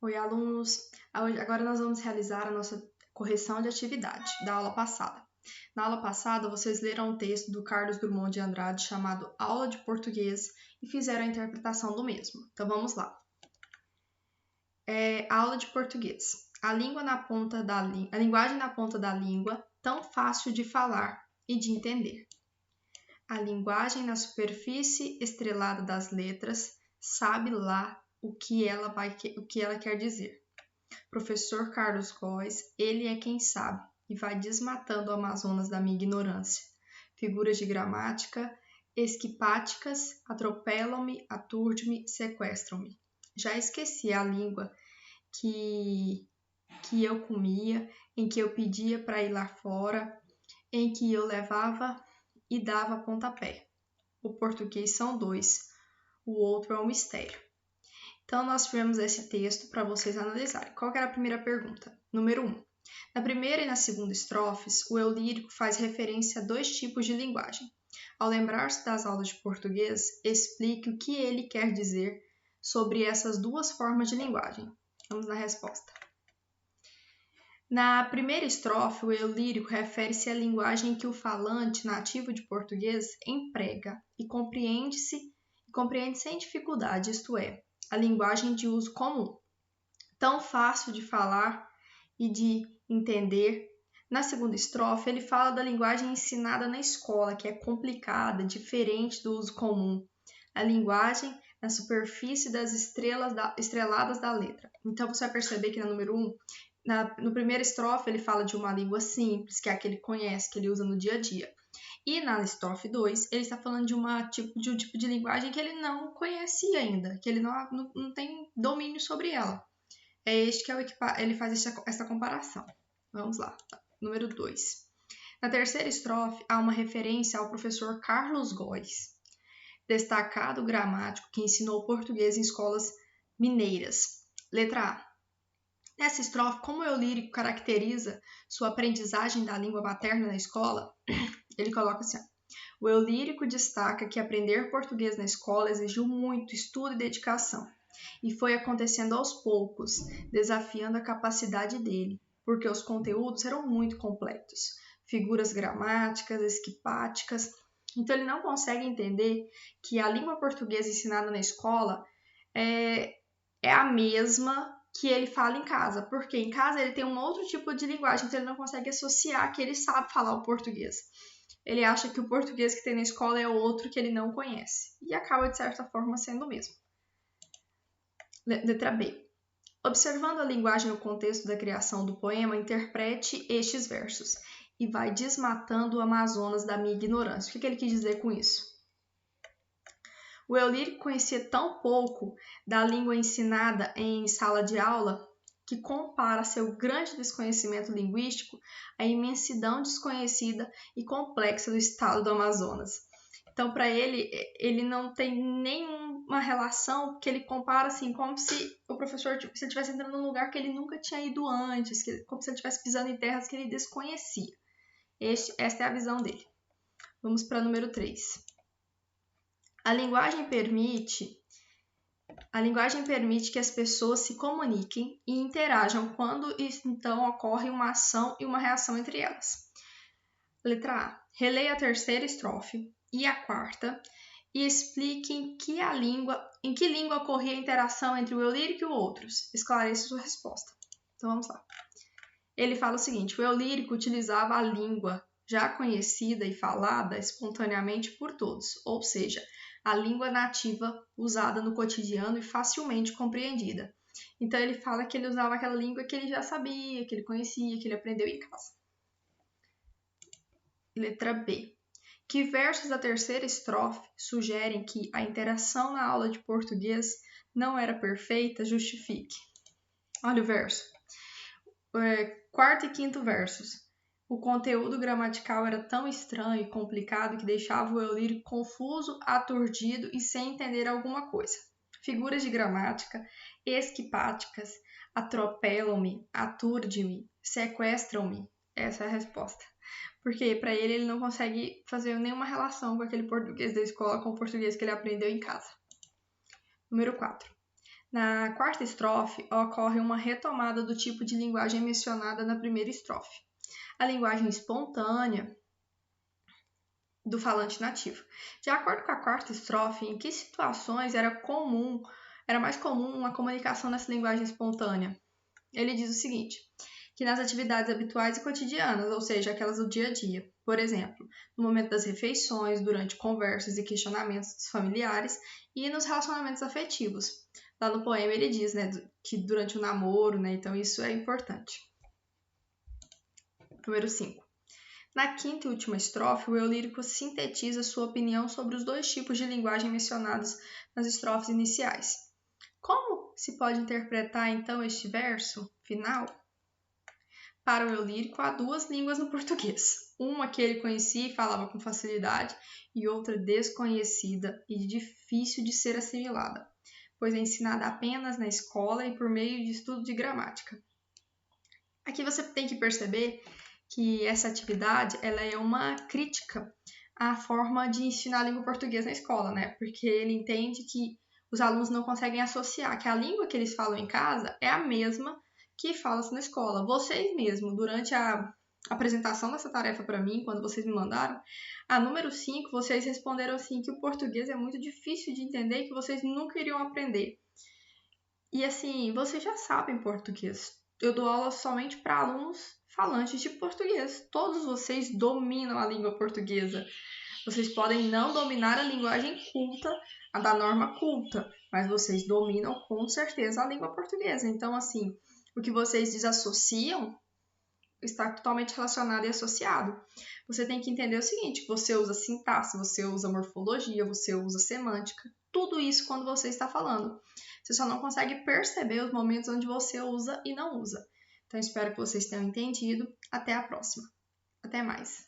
Oi, alunos! Agora nós vamos realizar a nossa correção de atividade da aula passada. Na aula passada, vocês leram um texto do Carlos Drummond de Andrade chamado Aula de Português e fizeram a interpretação do mesmo. Então, vamos lá. Aula de português. A linguagem na ponta da língua, tão fácil de falar e de entender. A linguagem na superfície estrelada das letras, sabe lá o que ela quer dizer. Professor Carlos Góes, ele é quem sabe e vai desmatando o Amazonas da minha ignorância. Figuras de gramática esquipáticas atropelam-me, aturdem-me, sequestram-me. Já esqueci a língua que eu comia, em que eu pedia para ir lá fora, em que eu levava e dava pontapé. O português são dois, o outro é um mistério. Então, nós tivemos esse texto para vocês analisarem. Qual que era a primeira pergunta? Número 1. Na primeira e na segunda estrofes, o eu lírico faz referência a dois tipos de linguagem. Ao lembrar-se das aulas de português, explique o que ele quer dizer sobre essas duas formas de linguagem. Vamos na resposta. Na primeira estrofe, o eu lírico refere-se à linguagem que o falante nativo de português emprega e compreende sem dificuldade, isto é, a linguagem de uso comum, tão fácil de falar e de entender. Na segunda estrofe, ele fala da linguagem ensinada na escola, que é complicada, diferente do uso comum. A linguagem na superfície das estreladas da letra. Então, você vai perceber que no número 1, no primeira estrofe, ele fala de uma língua simples, que é a que ele conhece, que ele usa no dia a dia. E na estrofe 2, ele está falando de um tipo de linguagem que ele não conhecia ainda, que ele não tem domínio sobre ela. É este que ele faz essa comparação. Vamos lá, número 2. Na terceira estrofe, há uma referência ao professor Carlos Góes, destacado gramático que ensinou português em escolas mineiras. Letra A. Nessa estrofe, como o eu lírico caracteriza sua aprendizagem da língua materna na escola, ele coloca assim: o eu lírico destaca que aprender português na escola exigiu muito estudo e dedicação, e foi acontecendo aos poucos, desafiando a capacidade dele, porque os conteúdos eram muito completos, figuras gramáticas, esquipáticas. Então ele não consegue entender que a língua portuguesa ensinada na escola é a mesma que ele fala em casa, porque em casa ele tem um outro tipo de linguagem, então ele não consegue associar que ele sabe falar o português. Ele acha que o português que tem na escola é outro que ele não conhece, e acaba, de certa forma, sendo o mesmo. Letra B. Observando a linguagem no contexto da criação do poema, interprete estes versos e vai desmatando o Amazonas da minha ignorância. O que ele quis dizer com isso? O eu lírico conhecia tão pouco da língua ensinada em sala de aula que compara seu grande desconhecimento linguístico à imensidão desconhecida e complexa do estado do Amazonas. Então, para ele não tem nenhuma relação, porque ele compara assim, como se o professor se ele estivesse entrando num lugar que ele nunca tinha ido antes, como se ele estivesse pisando em terras que ele desconhecia. Esta é a visão dele. Vamos para o número 3. A linguagem permite que as pessoas se comuniquem e interajam quando então ocorre uma ação e uma reação entre elas. Letra A. Releia a terceira estrofe e a quarta e explique em que língua ocorria a interação entre o eu lírico e o outros. Esclareça sua resposta. Então vamos lá. Ele fala o seguinte: o eu lírico utilizava a língua já conhecida e falada espontaneamente por todos, ou seja, a língua nativa usada no cotidiano e facilmente compreendida. Então ele fala que ele usava aquela língua que ele já sabia, que ele conhecia, que ele aprendeu em casa. Letra B. Que versos da terceira estrofe sugerem que a interação na aula de português não era perfeita? Justifique. Olha o verso. Quarto e quinto versos. O conteúdo gramatical era tão estranho e complicado que deixava o eu lírico confuso, aturdido e sem entender alguma coisa. Figuras de gramática esquipáticas atropelam-me, aturdem-me, sequestram-me. Essa é a resposta. Porque para ele não consegue fazer nenhuma relação com aquele português da escola com o português que ele aprendeu em casa. Número 4. Na quarta estrofe, ocorre uma retomada do tipo de linguagem mencionada na primeira estrofe. A linguagem espontânea do falante nativo. De acordo com a quarta estrofe, em que situações era mais comum a comunicação nessa linguagem espontânea? Ele diz o seguinte, que nas atividades habituais e cotidianas, ou seja, aquelas do dia a dia. Por exemplo, no momento das refeições, durante conversas e questionamentos dos familiares e nos relacionamentos afetivos. Lá no poema ele diz, que durante o namoro, então isso é importante. Número 5. Na quinta e última estrofe, o eu lírico sintetiza sua opinião sobre os dois tipos de linguagem mencionados nas estrofes iniciais. Como se pode interpretar, então, este verso final? Para o eu lírico, há duas línguas no português. Uma que ele conhecia e falava com facilidade, e outra desconhecida e difícil de ser assimilada, pois é ensinada apenas na escola e por meio de estudo de gramática. Aqui você tem que perceber que essa atividade ela é uma crítica à forma de ensinar a língua portuguesa na escola, Porque ele entende que os alunos não conseguem associar que a língua que eles falam em casa é a mesma que fala-se na escola. Vocês mesmo, durante a apresentação dessa tarefa para mim, quando vocês me mandaram, a número 5, vocês responderam assim que o português é muito difícil de entender e que vocês nunca iriam aprender. E assim, vocês já sabem português. Eu dou aula somente para alunos falantes de português. Todos vocês dominam a língua portuguesa. Vocês podem não dominar a linguagem culta, a da norma culta, mas vocês dominam com certeza a língua portuguesa. Então, assim, o que vocês desassociam está totalmente relacionado e associado. Você tem que entender o seguinte, você usa sintaxe, você usa morfologia, você usa semântica, tudo isso quando você está falando. Você só não consegue perceber os momentos onde você usa e não usa. Então, espero que vocês tenham entendido. Até a próxima. Até mais.